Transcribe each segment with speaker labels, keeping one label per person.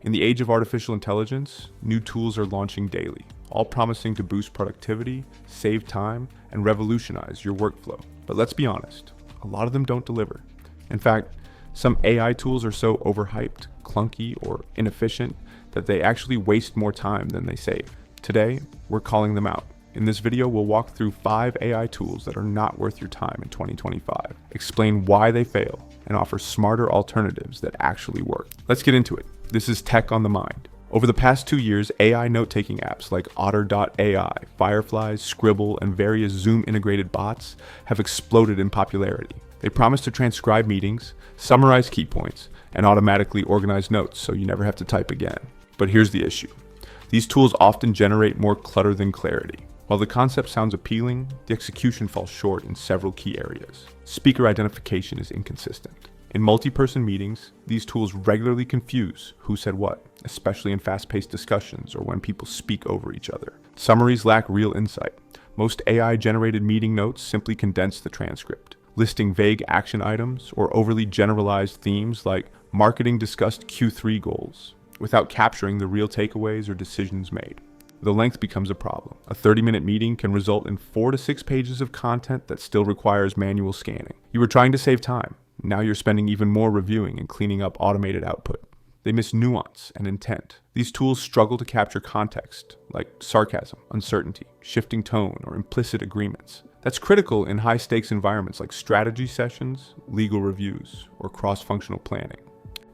Speaker 1: In the age of artificial intelligence, new tools are launching daily, all promising to boost productivity, save time, and revolutionize your workflow. But let's be honest, a lot of them don't deliver. In fact, some AI tools are so overhyped, clunky, or inefficient that they actually waste more time than they save. Today, we're calling them out. In this video, we'll walk through 5 AI tools that are not worth your time in 2025, explain why they fail, and offer smarter alternatives that actually work. Let's get into it. This is Tech on the Mind. Over the past 2 years, AI note-taking apps like Otter.ai, Fireflies, Scribble, and various Zoom-integrated bots have exploded in popularity. They promise to transcribe meetings, summarize key points, and automatically organize notes so you never have to type again. But here's the issue. These tools often generate more clutter than clarity. While the concept sounds appealing, the execution falls short in several key areas. Speaker identification is inconsistent. In multi-person meetings, these tools regularly confuse who said what, especially in fast-paced discussions or when people speak over each other. Summaries lack real insight. Most AI-generated meeting notes simply condense the transcript, listing vague action items or overly generalized themes like marketing discussed Q3 goals, without capturing the real takeaways or decisions made. The length becomes a problem. A 30-minute meeting can result in 4 to 6 pages of content that still requires manual scanning. You were trying to save time. Now you're spending even more reviewing and cleaning up automated output. They miss nuance and intent. These tools struggle to capture context, like sarcasm, uncertainty, shifting tone, or implicit agreements. That's critical in high-stakes environments like strategy sessions, legal reviews, or cross-functional planning.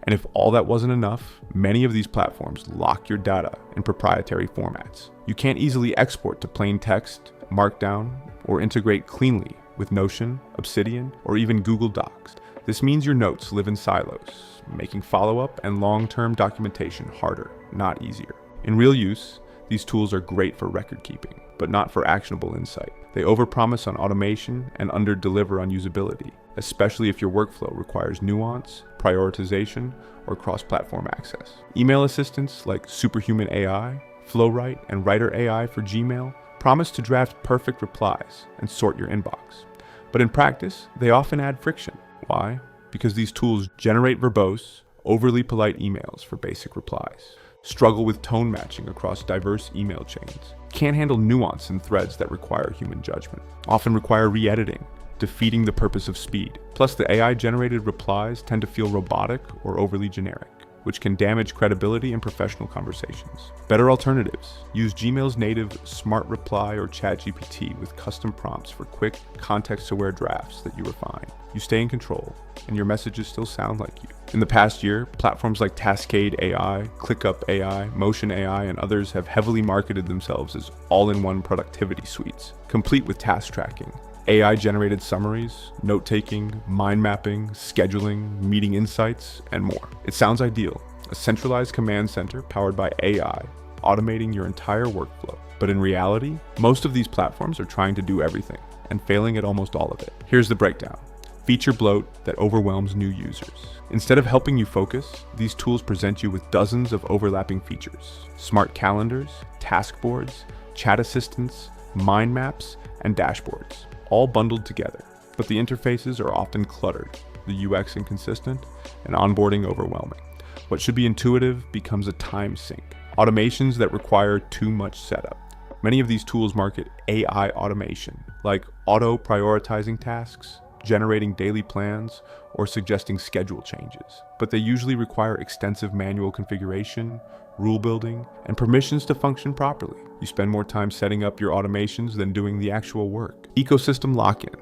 Speaker 1: And if all that wasn't enough, many of these platforms lock your data in proprietary formats. You can't easily export to plain text, Markdown, or integrate cleanly with Notion, Obsidian, or even Google Docs. This means your notes live in silos, making follow-up and long-term documentation harder, not easier. In real use, these tools are great for record keeping, but not for actionable insight. They overpromise on automation and underdeliver on usability, especially if your workflow requires nuance, prioritization, or cross-platform access. Email assistants like Superhuman AI, Flowwrite, and Writer AI for Gmail promise to draft perfect replies and sort your inbox. But in practice, they often add friction. Why? Because these tools generate verbose, overly polite emails for basic replies, struggle with tone matching across diverse email chains, can't handle nuance in threads that require human judgment, often require re-editing, defeating the purpose of speed. Plus, the AI-generated replies tend to feel robotic or overly generic, which can damage credibility in professional conversations. Better alternatives. Use Gmail's native Smart Reply or ChatGPT with custom prompts for quick, context-aware drafts that you refine. You stay in control, and your messages still sound like you. In the past year, platforms like Tascade AI, ClickUp AI, Motion AI, and others have heavily marketed themselves as all-in-one productivity suites, complete with task tracking, AI-generated summaries, note-taking, mind mapping, scheduling, meeting insights, and more. It sounds ideal, a centralized command center powered by AI, automating your entire workflow. But in reality, most of these platforms are trying to do everything and failing at almost all of it. Here's the breakdown. Feature bloat that overwhelms new users. Instead of helping you focus, these tools present you with dozens of overlapping features. Smart calendars, task boards, chat assistants, mind maps, and dashboards, all bundled together. But the interfaces are often cluttered, the UX inconsistent, and onboarding overwhelming. What should be intuitive becomes a time sink. Automations that require too much setup. Many of these tools market AI automation, like auto-prioritizing tasks, generating daily plans, or suggesting schedule changes. But they usually require extensive manual configuration, rule building, and permissions to function properly. You spend more time setting up your automations than doing the actual work. Ecosystem lock-in.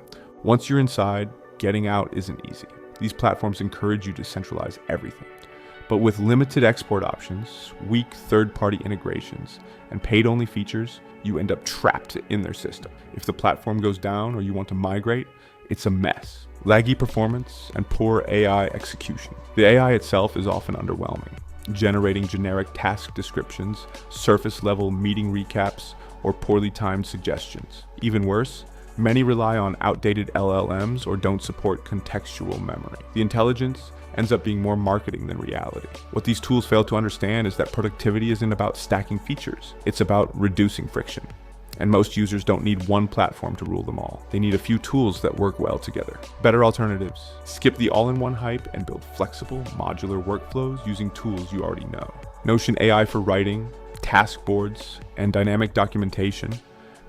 Speaker 1: Once you're inside, getting out isn't easy. These platforms encourage you to centralize everything. But with limited export options, weak third-party integrations, and paid-only features, you end up trapped in their system. If the platform goes down or you want to migrate, it's a mess. Laggy performance and poor AI execution. The AI itself is often underwhelming, generating generic task descriptions, surface-level meeting recaps, or poorly timed suggestions. Even worse, many rely on outdated LLMs or don't support contextual memory. The intelligence ends up being more marketing than reality. What these tools fail to understand is that productivity isn't about stacking features, it's about reducing friction. And most users don't need one platform to rule them all. They need a few tools that work well together. Better alternatives. Skip the all-in-one hype and build flexible, modular workflows using tools you already know. Notion AI for writing, task boards, and dynamic documentation,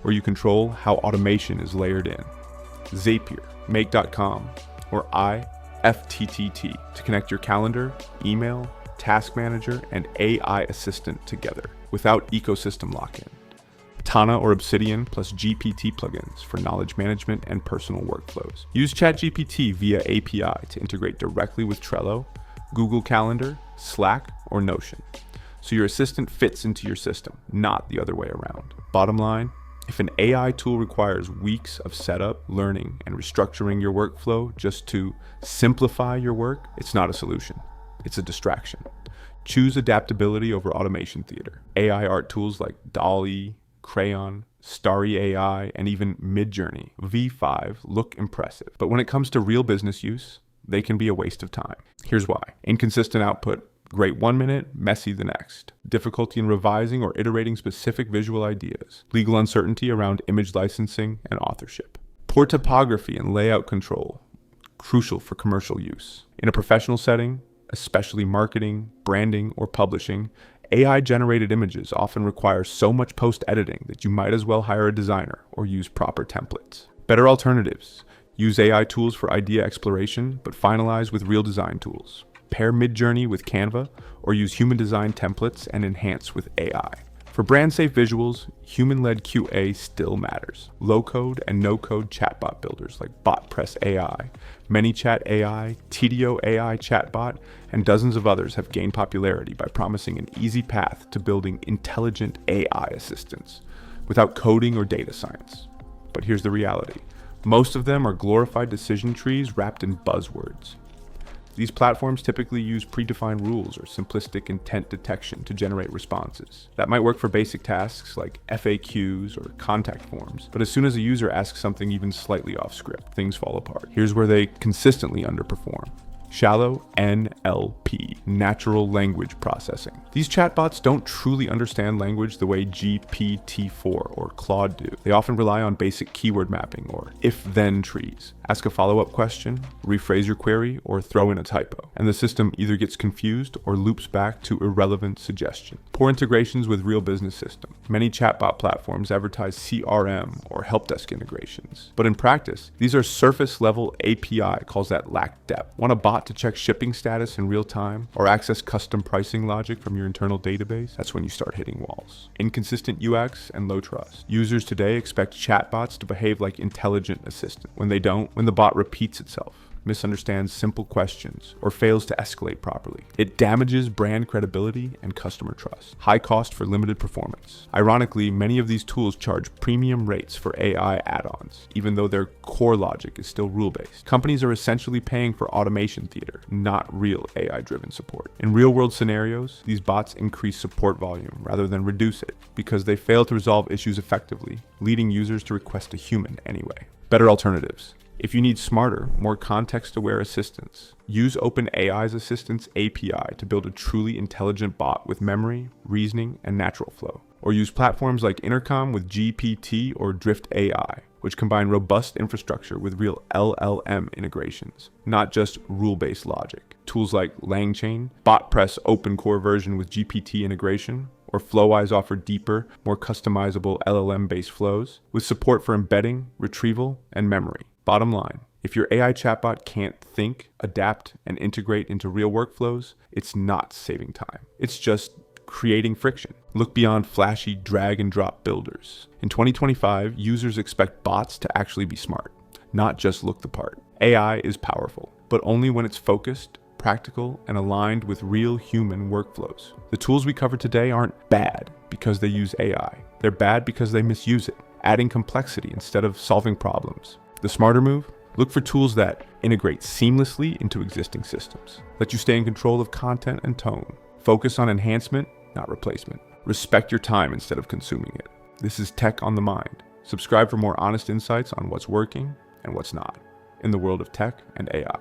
Speaker 1: where you control how automation is layered in. Zapier, Make.com, or IFTTT to connect your calendar, email, task manager, and AI assistant together without ecosystem lock-in. Tana or Obsidian plus GPT plugins for knowledge management and personal workflows. Use ChatGPT via API to integrate directly with Trello, Google Calendar, Slack, or Notion, so your assistant fits into your system, not the other way around. Bottom line, if an AI tool requires weeks of setup, learning, and restructuring your workflow just to simplify your work, it's not a solution. It's a distraction. Choose adaptability over automation theater. AI art tools like DALL-E, Crayon, Starry AI, and even Midjourney V5 look impressive. But when it comes to real business use, they can be a waste of time. Here's why. Inconsistent output. Great 1 minute, messy the next. Difficulty in revising or iterating specific visual ideas. Legal uncertainty around image licensing and authorship. Poor typography and layout control, crucial for commercial use. In a professional setting, especially marketing, branding, or publishing, AI-generated images often require so much post-editing that you might as well hire a designer or use proper templates. Better alternatives. Use AI tools for idea exploration, but finalize with real design tools. Pair Midjourney with Canva, or use human design templates and enhance with AI. For brand-safe visuals, human-led QA still matters. Low-code and no-code chatbot builders like BotPress AI, ManyChat AI, TDO AI chatbot, and dozens of others have gained popularity by promising an easy path to building intelligent AI assistants without coding or data science. But here's the reality. Most of them are glorified decision trees wrapped in buzzwords. These platforms typically use predefined rules or simplistic intent detection to generate responses. That might work for basic tasks like FAQs or contact forms, but as soon as a user asks something even slightly off script, things fall apart. Here's where they consistently underperform. Shallow NLP, natural language processing. These chatbots don't truly understand language the way GPT-4 or Claude do. They often rely on basic keyword mapping or if-then trees. Ask a follow-up question, rephrase your query, or throw in a typo, and the system either gets confused or loops back to irrelevant suggestions. Poor integrations with real business systems. Many chatbot platforms advertise CRM or help desk integrations, but in practice, these are surface-level API calls that lack depth. Want a bot to check shipping status in real time or access custom pricing logic from your internal database? That's when you start hitting walls. Inconsistent UX and low trust. Users today expect chatbots to behave like intelligent assistants. When they don't, when the bot repeats itself, misunderstands simple questions, or fails to escalate properly, it damages brand credibility and customer trust. High cost for limited performance. Ironically, many of these tools charge premium rates for AI add-ons, even though their core logic is still rule-based. Companies are essentially paying for automation theater, not real AI-driven support. In real-world scenarios, these bots increase support volume rather than reduce it, because they fail to resolve issues effectively, leading users to request a human anyway. Better alternatives. If you need smarter, more context-aware assistance, use OpenAI's Assistance API to build a truly intelligent bot with memory, reasoning, and natural flow. Or use platforms like Intercom with GPT or Drift AI, which combine robust infrastructure with real LLM integrations, not just rule-based logic. Tools like LangChain, BotPress open core version with GPT integration, or Flowise offer deeper, more customizable LLM-based flows with support for embedding, retrieval, and memory. Bottom line, if your AI chatbot can't think, adapt, and integrate into real workflows, it's not saving time. It's just creating friction. Look beyond flashy drag and drop builders. In 2025, users expect bots to actually be smart, not just look the part. AI is powerful, but only when it's focused, practical, and aligned with real human workflows. The tools we cover today aren't bad because they use AI. They're bad because they misuse it, adding complexity instead of solving problems. The smarter move? Look for tools that integrate seamlessly into existing systems. Let you stay in control of content and tone. Focus on enhancement, not replacement. Respect your time instead of consuming it. This is Tech on the Mind. Subscribe for more honest insights on what's working and what's not in the world of tech and AI.